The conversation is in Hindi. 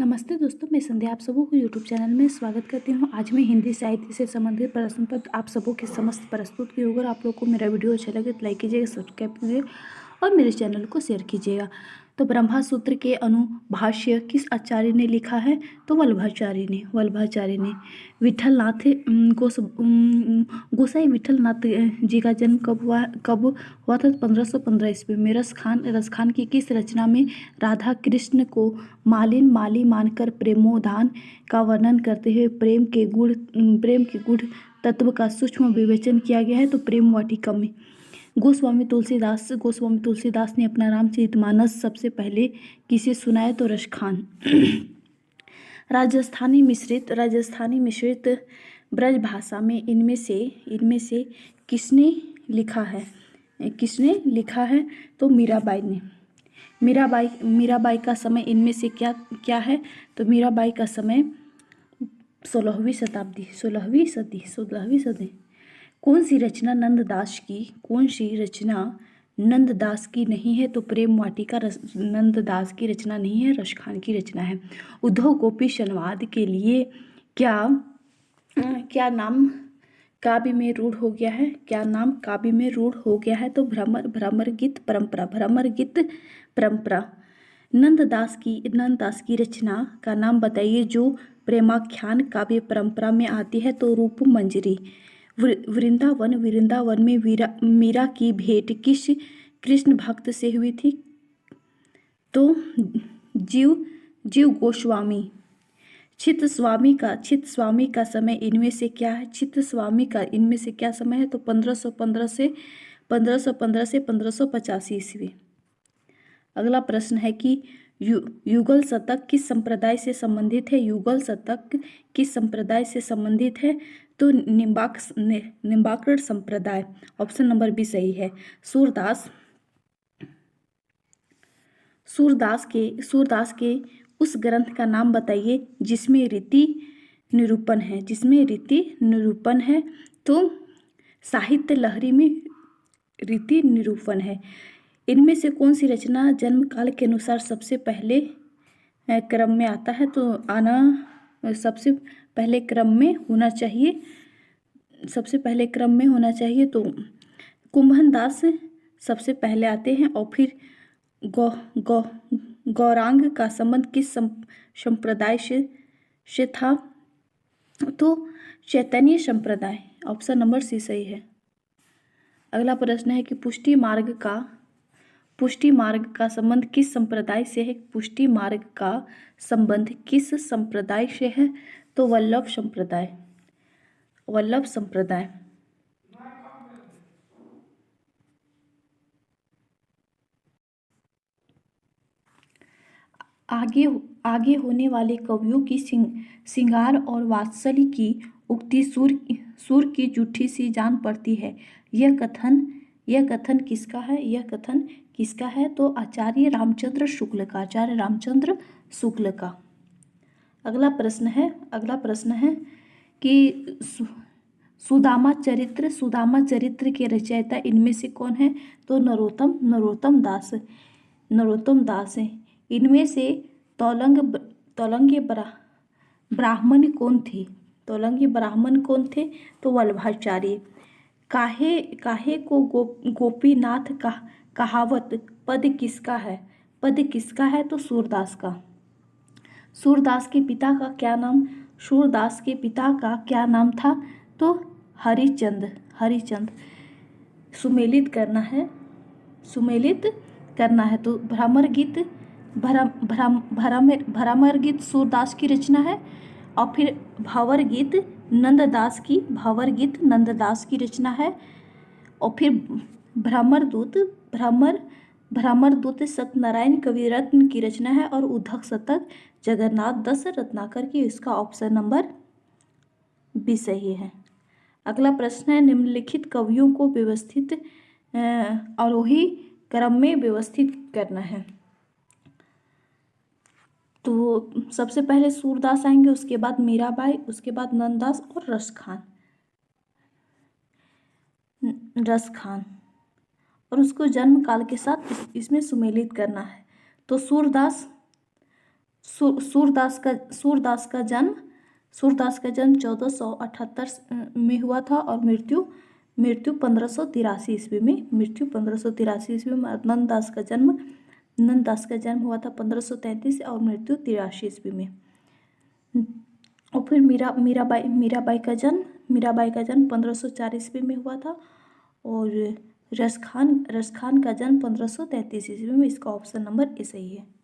नमस्ते दोस्तों, मैं संध्या आप सबों को यूट्यूब चैनल में स्वागत करती हूँ। आज मैं हिंदी साहित्य से संबंधित प्रश्न पत्र आप सबों के समस्त प्रस्तुत की होगा। आप लोग को मेरा वीडियो अच्छा लगे तो लाइक कीजिएगा, सब्सक्राइब कीजिएगा और मेरे चैनल को शेयर कीजिएगा। तो ब्रह्मा सूत्र के अनुभाष्य किस आचार्य ने लिखा है? तो वल्लभाचार्य ने। विठलनाथ गोसाई विठलनाथ जी का जन्म कब हुआ था? 1515 ईस्वी में। रसखान की किस रचना में राधा कृष्ण को माली मानकर प्रेमोद्यान का वर्णन करते हुए प्रेम के गूढ़ तत्व का सूक्ष्म विवेचन किया गया है? तो प्रेम वाटिका में। गोस्वामी तुलसीदास ने अपना रामचरितमानस सबसे पहले किसे सुनाया? तो रसखान। राजस्थानी मिश्रित ब्रज भाषा में इनमें से किसने लिखा है? तो मीराबाई ने। मीराबाई का समय इनमें से क्या है? तो मीराबाई का समय 16वीं सदी। कौन सी रचना नंददास की नहीं है? तो प्रेम वाटिका नंददास की रचना नहीं है, रसखान की रचना है। उद्धव गोपी संवाद के लिए क्या नाम काव्य में रूढ़ हो गया है? तो भ्रमर गीत परंपरा। नंददास की रचना का नाम बताइए जो प्रेमाख्यान काव्य परंपरा में आती है? तो रूप मंजरी। वृंदावन में मीरा की भेंट किस कृष्ण भक्त से हुई थी? तो जीव गोस्वामी। चित्तस्वामी का समय इनमें से क्या है? इनमें से क्या समय है? तो 1515 से 1585 ईस्वी। अगला प्रश्न है कि युगल शतक किस संप्रदाय से संबंधित है? तो निम्बार्क संप्रदाय। ऑप्शन नंबर बी सही है। सूरदास के उस ग्रंथ का नाम बताइए जिसमें रीति निरूपण है। तो साहित्य लहरी में रीति निरूपण है। इनमें से कौन सी रचना जन्म काल के अनुसार सबसे पहले क्रम में आता है? तो सबसे पहले क्रम में होना चाहिए। तो कुंभन दास सबसे पहले आते हैं। और फिर गौरांग का संबंध किस संप्रदाय से था? तो चैतन्य संप्रदाय। ऑप्शन नंबर सी सही है। अगला प्रश्न है कि पुष्टि मार्ग का संबंध किस संप्रदाय से है? पुष्टि मार्ग का संबंध किस संप्रदाय से है? तो वल्लभ संप्रदाय। आगे होने वाले कवियों की सिंगार और वात्सल्य की उक्ति सुर की जूठी सी जान पड़ती है। यह कथन किसका है? तो आचार्य रामचंद्र शुक्ल का। अगला प्रश्न है कि सुदामा चरित्र के रचयिता इनमें से कौन है? तो नरोत्तम दास है। इनमें से तौलंगी ब्राह्मण कौन थे? तो वल्लभाचार्य। काहे को गोपीनाथ कहावत पद किसका है? तो सूरदास का। सूरदास के पिता का क्या नाम था? तो हरिचंद। सुमेलित करना है। तो भ्रमर गीत सूरदास की रचना है। और फिर भावर गीत नंददास की रचना है। और फिर भ्रमर दूत सत्यनारायण कविरत्न की रचना है। और उद्धव शतक जगन्नाथ दास रत्नाकर की। इसका ऑप्शन नंबर बी सही है। अगला प्रश्न है निम्नलिखित कवियों को व्यवस्थित आरोही क्रम में व्यवस्थित करना है। तो सबसे पहले सूरदास आएंगे, उसके बाद मीराबाई, उसके बाद नंददास और रसखान और उसको जन्म काल के साथ इसमें सुमेलित करना है। तो सूरदास सूरदास का जन्म 1478 में हुआ था और मृत्यु मृत्यु 1583 ईस्वी में, मृत्यु 1583 ईस्वी में। नंददास का जन्म हुआ था 1533 और मृत्यु 83 ईस्वी में। और फिर मीराबाई का जन्म 1504 ईस्वी में हुआ था और रस खान का जन्म 1533 ईस्वी में। इसका ऑप्शन नंबर ए सही है।